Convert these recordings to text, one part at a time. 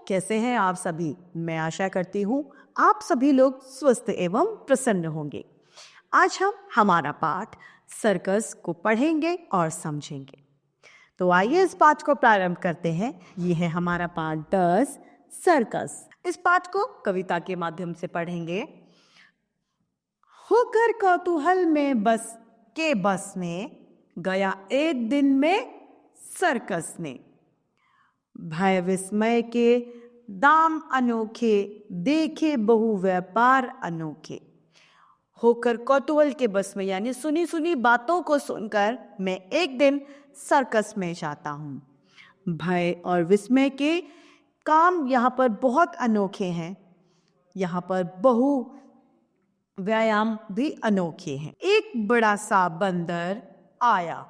कैसे हैं आप सभी? मैं आशा करती हूँ आप सभी लोग स्वस्थ एवं प्रसन्न होंगे। आज हम हमारा पाठ सर्कस को पढ़ेंगे और समझेंगे। तो आइए इस पाठ को प्रारंभ करते हैं। ये है हमारा पाठ 10 सर्कस। इस पाठ को कविता के माध्यम से पढ़ेंगे। होकर कौतूहल में बस में गया एक दिन में सर्कस ने। भय विस्मय के दाम अनोखे, देखे बहु व्यापार अनोखे। होकर कौतूहल के बस में यानी सुनी सुनी बातों को सुनकर मैं एक दिन सर्कस में जाता हूँ। भय और विस्मय के काम यहाँ पर बहुत अनोखे हैं। यहाँ पर बहु व्यायाम भी अनोखे हैं। एक बड़ा सा बंदर आया।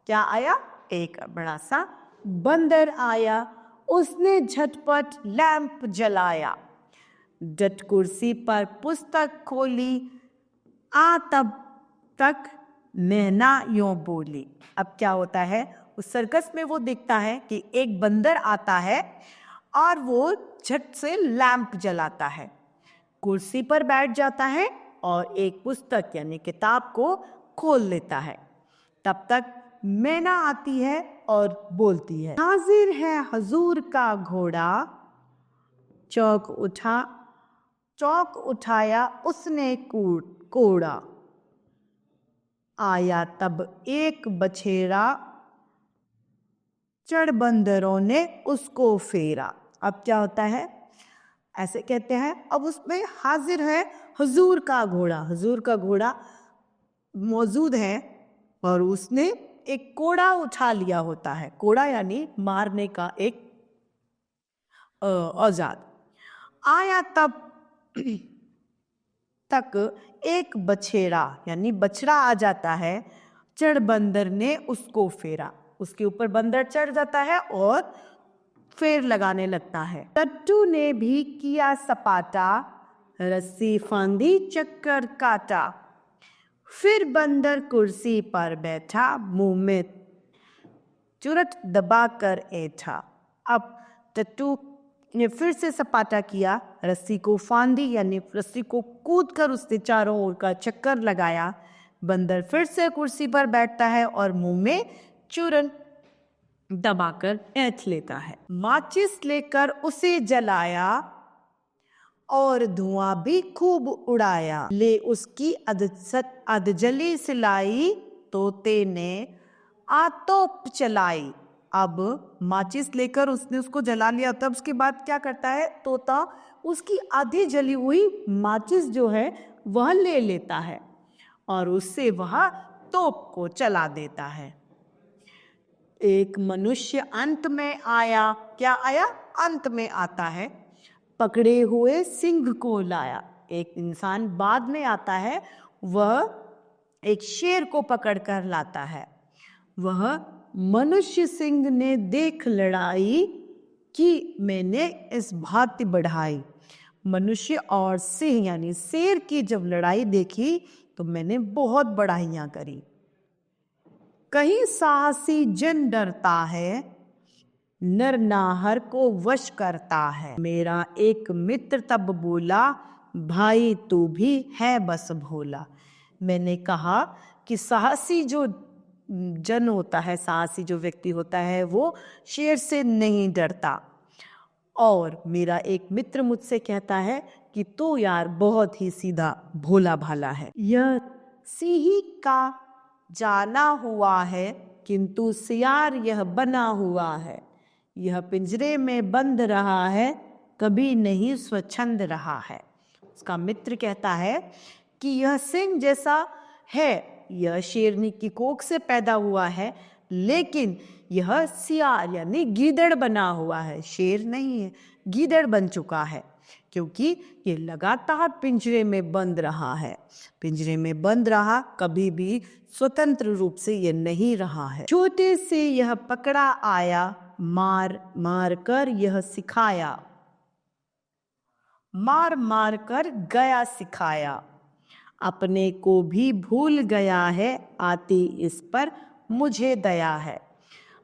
क्या आया? एक बड़ा सा बंदर आया। उसने झटपट लैंप जलाया, डट कुर्सी पर पुस्तक खोली। तब तक मैना यूं बोली। अब क्या होता है, उस सर्कस में वो दिखता है कि एक बंदर आता है और वो झट से लैंप जलाता है, कुर्सी पर बैठ जाता है और एक पुस्तक यानी किताब को खोल लेता है। तब तक मैना आती है और बोलती है, हाजिर है हजूर का घोड़ा। चौक उठाया उसने कोड़ा। आया तब एक बछेरा, चढ़ बंदरों ने उसको फेरा। अब क्या होता है, ऐसे कहते हैं, अब उसमें हाजिर है हुजूर का घोड़ा। हुजूर का घोड़ा मौजूद है और उसने एक कोड़ा उठा लिया होता है। कोड़ा यानी मारने का एक औजार। आया तब तक एक बछेरा यानी बछड़ा आ जाता है। चढ़ बंदर ने उसको फेरा। उसके ऊपर बंदर चढ़ जाता है और फेर लगाने लगता है। टट्टू ने भी किया सपाटा, रस्सी फांदी चक्कर काटा। फिर बंदर कुर्सी पर बैठा, मुंह में चुरट दबाकर ऐठा। अब टट्टू ने फिर से सपाटा किया, रस्सी को फांदी यानी रस्सी को कूदकर उसने चारों ओर का चक्कर लगाया। बंदर फिर से कुर्सी पर बैठता है और मुंह में चूरन दबाकर ऐंठ लेता है। माचिस लेकर उसे जलाया और धुआं भी खूब उड़ाया। ले उसकी अधजली सिलाई, तोते ने आतोप चलाई। अब माचिस लेकर उसने उसको जला लिया। तब उसके बाद क्या करता है, तोता उसकी आधी जली हुई माचिस जो है वह ले लेता है और उससे वह तोप को चला देता है। एक मनुष्य अंत में आया। क्या आया? अंत में आता है। पकड़े हुए सिंह को लाया। एक इंसान बाद में आता है, वह एक शेर को पकड़कर लाता है। वह मनुष्य सिंह ने देख लड़ाई कि मैंने इस भांति बढ़ाई। मनुष्य और सिंह यानी शेर की जब लड़ाई देखी तो मैंने बहुत बढ़ाइयां करी। कहीं साहसी जन डरता है, नर नाहर को वश करता है। मेरा एक मित्र तब बोला, भाई तू भी है बस भोला। मैंने कहा कि साहसी जो जन होता है, साहसी जो व्यक्ति होता है, वो शेर से नहीं डरता। और मेरा एक मित्र मुझसे कहता है कि तू यार बहुत ही सीधा भोला भाला है। यह सिंह का जाना हुआ है, किंतु सियार यह बना हुआ है। यह पिंजरे में बंद रहा है, कभी नहीं स्वच्छंद रहा है। उसका मित्र कहता है कि यह सिंह जैसा है, यह शेरनी की कोख से पैदा हुआ है, लेकिन यह सियार यानी गीदड़ बना हुआ है, शेर नहीं है, गीदड़ बन चुका है, क्योंकि ये लगातार पिंजरे में बंद रहा है। पिंजरे में बंद रहा, कभी भी स्वतंत्र रूप से ये नहीं रहा है। छोटे से यह पकड़ा आया, मार मार कर यह सिखाया। मार मार कर गया सिखाया। अपने को भी भूल गया है, आती इस पर मुझे दया है।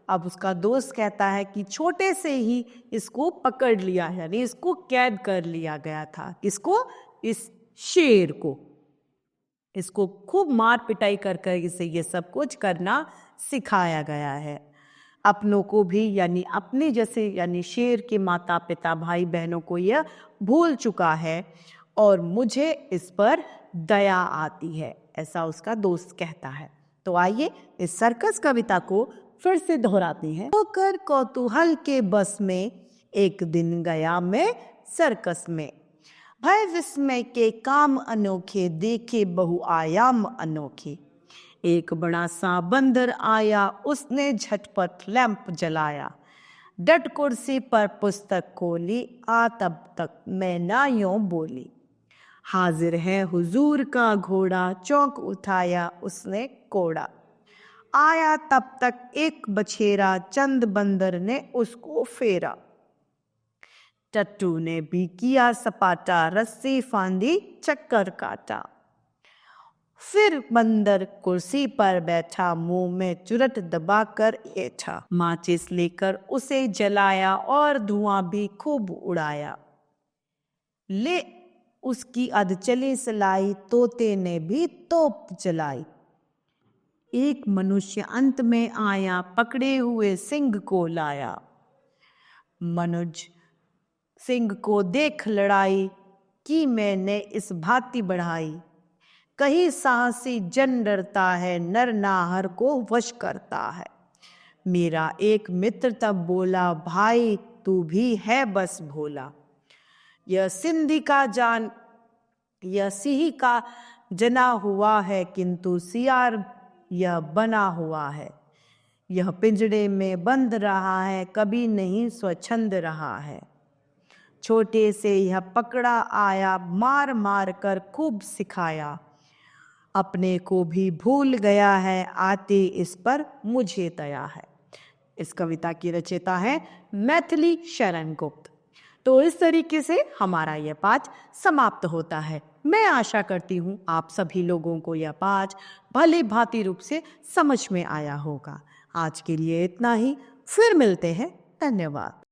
अब उसका दोस्त कहता है कि छोटे से ही इसको पकड़ लिया, यानी इसको कैद कर लिया गया था। किसको? इस शेर को। इसको खूब मार पिटाई कर कर इसे ये सब कुछ करना सिखाया गया है। अपनों को भी, यानी अपने जैसे, यानी शेर के माता पिता भाई बहनों को यह भूल चुका है और मुझे इस पर दया आती है, ऐसा उसका दोस्त कहता है। तो आइए इस सर्कस कविता को फिर से दोहराते हैं। होकर कौतूहल के बस में एक दिन गया मैं सर्कस में, भय विस्मय के काम अनोखे, देखे बहुआयाम अनोखे। एक बड़ा सा बंदर आया, उसने झटपट लैंप जलाया, डट कुर्सी पर पुस्तक खोली, आ तब तक मैं ना यूं बोली। हाजिर है हुजूर का घोड़ा, चौंक उठाया उसने कोड़ा। आया तब तक एक बछेरा, चंद बंदर ने उसको फेरा। टट्टू ने भी किया सपाटा, रस्सी फांदी चक्कर काटा। फिर बंदर कुर्सी पर बैठा, मुंह में चुरट दबाकर ऐठा। माचिस लेकर उसे जलाया और धुआं भी खूब उड़ाया। ले उसकी अधचली सलाई, तोते ने भी तोप जलाई। एक मनुष्य अंत में आया, पकड़े हुए सिंह को लाया। मनुज सिंह को देख लड़ाई, की मैंने इस भांति बढ़ाई। कहीं साहसी जन डरता है, नर नाहर को वश करता है। मेरा एक मित्र तब बोला, भाई तू भी है बस भोला। यह सिंधी का जान, यह सिंह का जना हुआ है, किंतु सियार यह बना हुआ है। यह पिंजड़े में बंद रहा है, कभी नहीं स्वच्छंद रहा है। छोटे से यह पकड़ा आया, मार मार कर खूब सिखाया। अपने को भी भूल गया है, आते इस पर मुझे दया है। इस कविता की रचयिता है मैथिली शरण गुप्त। तो इस तरीके से हमारा यह पाठ समाप्त होता है। मैं आशा करती हूँ आप सभी लोगों को यह पाठ भली भांति रूप से समझ में आया होगा। आज के लिए इतना ही, फिर मिलते हैं। धन्यवाद।